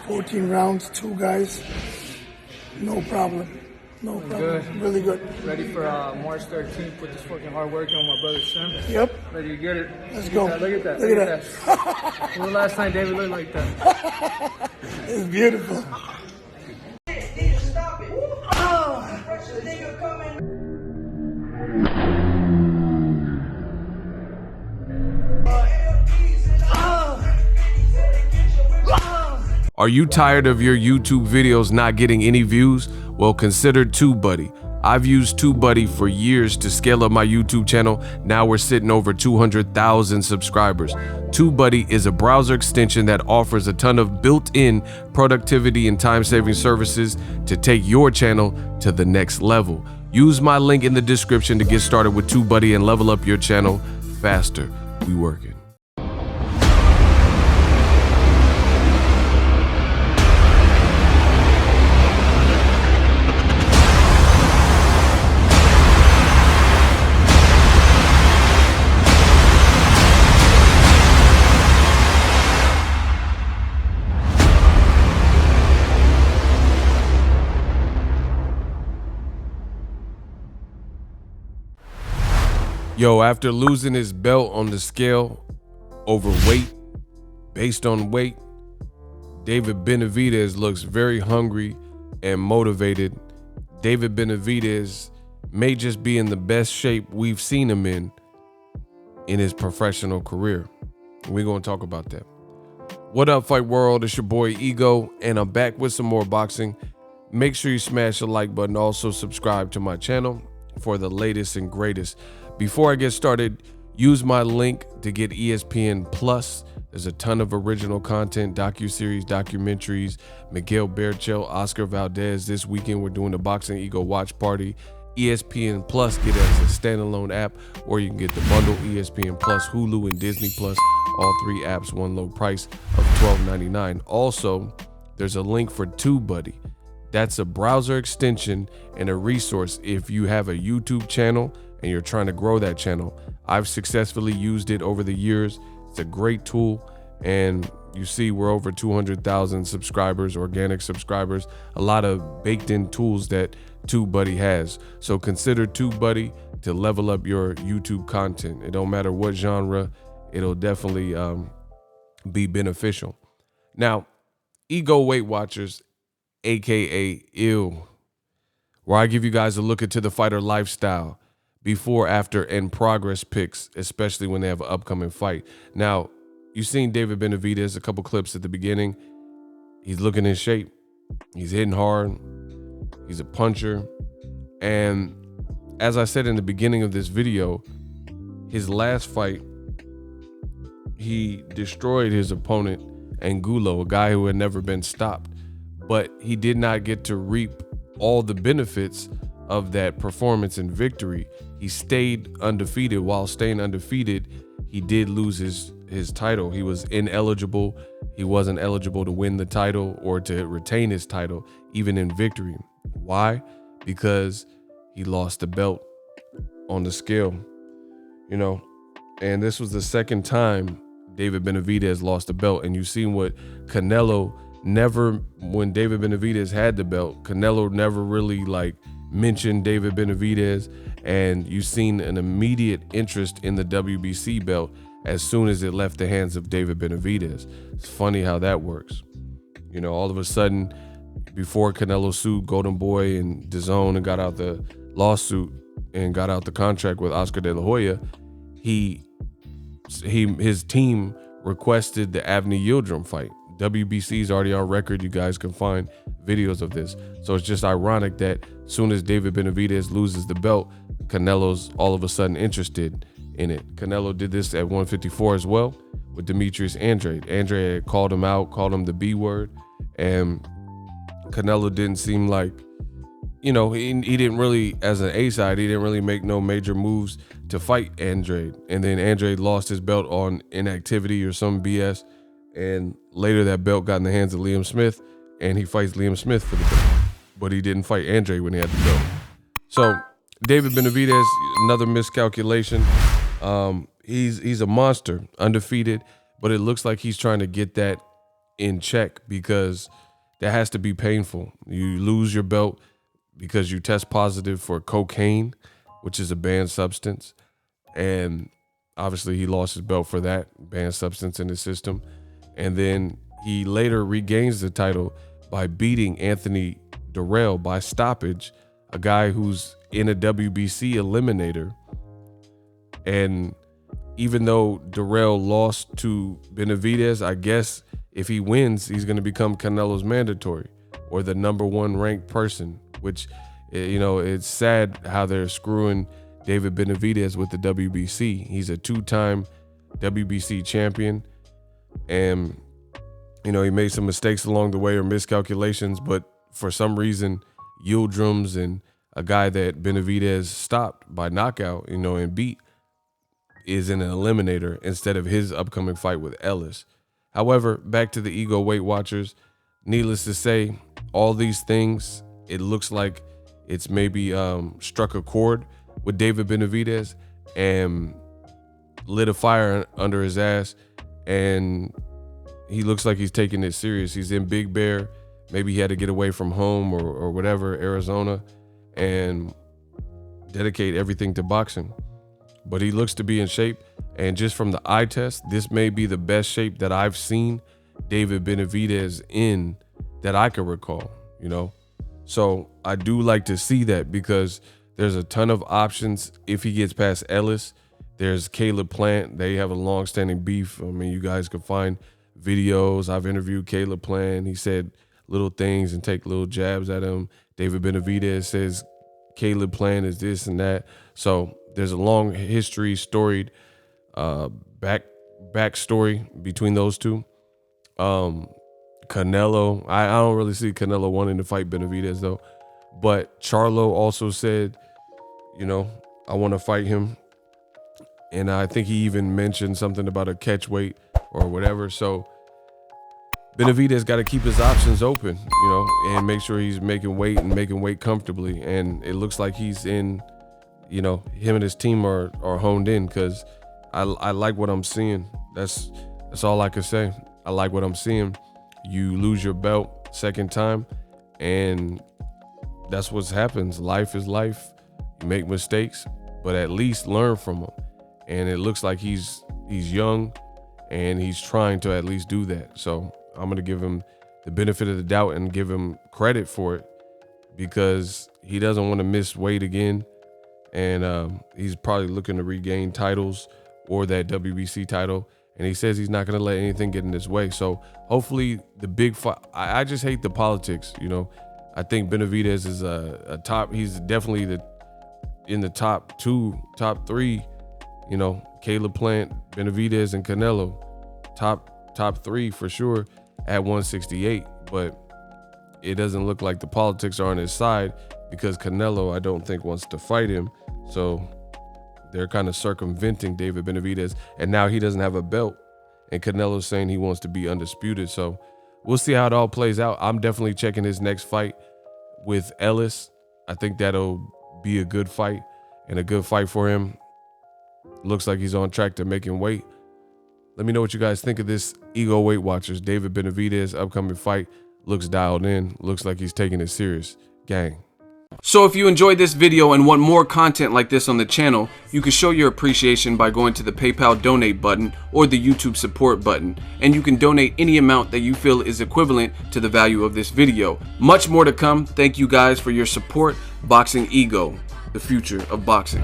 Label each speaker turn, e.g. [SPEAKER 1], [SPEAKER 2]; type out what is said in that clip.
[SPEAKER 1] 14 rounds, 2 guys. No problem. No problem.
[SPEAKER 2] Good.
[SPEAKER 1] Really good.
[SPEAKER 2] Ready for March 13th. Put this fucking hard work on my brother Sim.
[SPEAKER 1] Yep.
[SPEAKER 2] Ready to get it.
[SPEAKER 1] Let's go.
[SPEAKER 2] Look at that.
[SPEAKER 1] Look at that.
[SPEAKER 2] When was the last time David looked like that?
[SPEAKER 1] It's beautiful.
[SPEAKER 3] Are you tired of your YouTube videos not getting any views? Well, consider TUBEBUDDY. I've used TUBEBUDDY for years to scale up my YouTube channel. Now we're sitting over 200,000 subscribers. TUBEBUDDY is a browser extension that offers a ton of built-in productivity and time-saving services to take your channel to the next level. Use my link in the description to get started with TUBEBUDDY and level up your channel faster. We working. Yo, after losing his belt on the scale over weight, based on weight, David Benavidez looks very hungry and motivated. David Benavidez may just be in the best shape we've seen him in his professional career. We're going to talk about that. What up, Fight World? It's your boy Ego, and I'm back with some more boxing. Make sure you smash the like button. Also subscribe to my channel for the latest and greatest. Before I get started, use my link to get ESPN Plus. There's a ton of original content, docuseries, documentaries, Miguel Berchel, Oscar Valdez. This weekend, we're doing the Boxingego watch party. ESPN Plus, get it as a standalone app, or you can get the bundle ESPN Plus, Hulu, and Disney Plus. All 3 apps, one low price of $12.99. Also, there's a link for TUBEBUDDY. That's a browser extension and a resource if you have a YouTube channel and you're trying to grow that channel. I've successfully used it over the years. It's a great tool, and you see we're over 200,000 subscribers, organic subscribers, a lot of baked in tools that TUBEBUDDY has. So consider TUBEBUDDY to level up your YouTube content. It don't matter what genre, it'll definitely be beneficial. Now, Ego Weight Watchers, AKA ILL, where I give you guys a look into the fighter lifestyle, before, after, and progress pics, especially when they have an upcoming fight. Now, you've seen David Benavidez, a couple clips at the beginning. He's looking in shape. He's hitting hard. He's a puncher. And as I said in the beginning of this video, his last fight, he destroyed his opponent, Angulo, a guy who had never been stopped. But he did not get to reap all the benefits of that performance and victory. He stayed undefeated. While staying undefeated, he did lose his title. He was ineligible. He wasn't eligible to win the title or to retain his title, even in victory. Why? Because he lost the belt on the scale, you know, and this was the second time David Benavidez lost the belt. And you've seen what Canelo never, when David Benavidez had the belt, Canelo never really mentioned David Benavidez, and you've seen an immediate interest in the WBC belt as soon as it left the hands of David Benavidez. It's funny how that works. You know, all of a sudden, before Canelo sued Golden Boy and DAZN and got out the lawsuit and got out the contract with Oscar De La Hoya, his team requested the Avni Yildirim fight. WBC's already on record. You guys can find videos of this. So it's just ironic that as soon as David Benavidez loses the belt, Canelo's all of a sudden interested in it. Canelo did this at 154 as well with Demetrius Andrade. Andrade had called him out, called him the B word, and Canelo didn't seem like, you know, he didn't really, as an A side, he didn't really make no major moves to fight Andrade. And then Andrade lost his belt on inactivity or some BS. And later that belt got in the hands of Liam Smith, and he fights Liam Smith for the belt. But he didn't fight Andrade when he had the belt. So David Benavidez, another miscalculation. He's a monster, undefeated, but it looks like he's trying to get that in check, because that has to be painful. You lose your belt because you test positive for cocaine, which is a banned substance. And obviously he lost his belt for that banned substance in his system. And then he later regains the title by beating Anthony Durrell by stoppage, a guy who's in a WBC eliminator. And even though Durrell lost to Benavidez, I guess if he wins, he's going to become Canelo's mandatory, or the #1 ranked person, which, you know, it's sad how they're screwing David Benavidez with the WBC. He's a 2-time WBC champion, and, you know, he made some mistakes along the way or miscalculations, but for some reason, Yildirim's and a guy that Benavidez stopped by knockout, you know, and beat, is in an eliminator instead of his upcoming fight with Ellis. However, back to the Ego Weight Watchers, needless to say, all these things, it looks like it's maybe struck a chord with David Benavidez and lit a fire under his ass, and he looks like he's taking it serious. He's in Big Bear. Maybe he had to get away from home or whatever, Arizona, and dedicate everything to boxing. But he looks to be in shape, and just from the eye test, this may be the best shape that I've seen David Benavidez in that I can recall, you know? So I do like to see that, because there's a ton of options if he gets past Ellis. There's Caleb Plant. They have a long-standing beef. I mean, you guys can find videos. I've interviewed Caleb Plant. He said little things and take little jabs at him. David Benavidez says Caleb Plant is this and that. So there's a long history, storied backstory between those two. Canelo, I don't really see Canelo wanting to fight Benavidez though. But Charlo also said, you know, I want to fight him. And I think he even mentioned something about a catch weight or whatever. So Benavidez got to keep his options open, you know, and make sure he's making weight and making weight comfortably. And it looks like he's in, you know, him and his team are honed in, because I like what I'm seeing. That's all I can say. I like what I'm seeing. You lose your belt second time, and that's what happens. Life is life. You make mistakes, but at least learn from them. And it looks like he's young, and he's trying to at least do that. So I'm going to give him the benefit of the doubt and give him credit for it, because he doesn't want to miss weight again. And he's probably looking to regain titles or that WBC title. And he says he's not going to let anything get in his way. So hopefully the big fight, I just hate the politics, you know. I think Benavidez is a top, he's definitely in the top 2, top 3, you know, Caleb Plant, Benavidez, and Canelo, top 3 for sure at 168. But it doesn't look like the politics are on his side, because Canelo, I don't think, wants to fight him. So they're kind of circumventing David Benavidez, and now he doesn't have a belt, and Canelo's saying he wants to be undisputed. So we'll see how it all plays out. I'm definitely checking his next fight with Ellis. I think that'll be a good fight, and a good fight for him. Looks like he's on track to making weight. Let me know what you guys think of this. Ego Weight Watchers, David Benavidez upcoming fight looks dialed in. Looks like he's taking it serious. Gang.
[SPEAKER 4] So if you enjoyed this video and want more content like this on the channel, you can show your appreciation by going to the PayPal donate button or the YouTube support button, and you can donate any amount that you feel is equivalent to the value of this video. Much more to come. Thank you guys for your support. Boxingego, the future of boxing.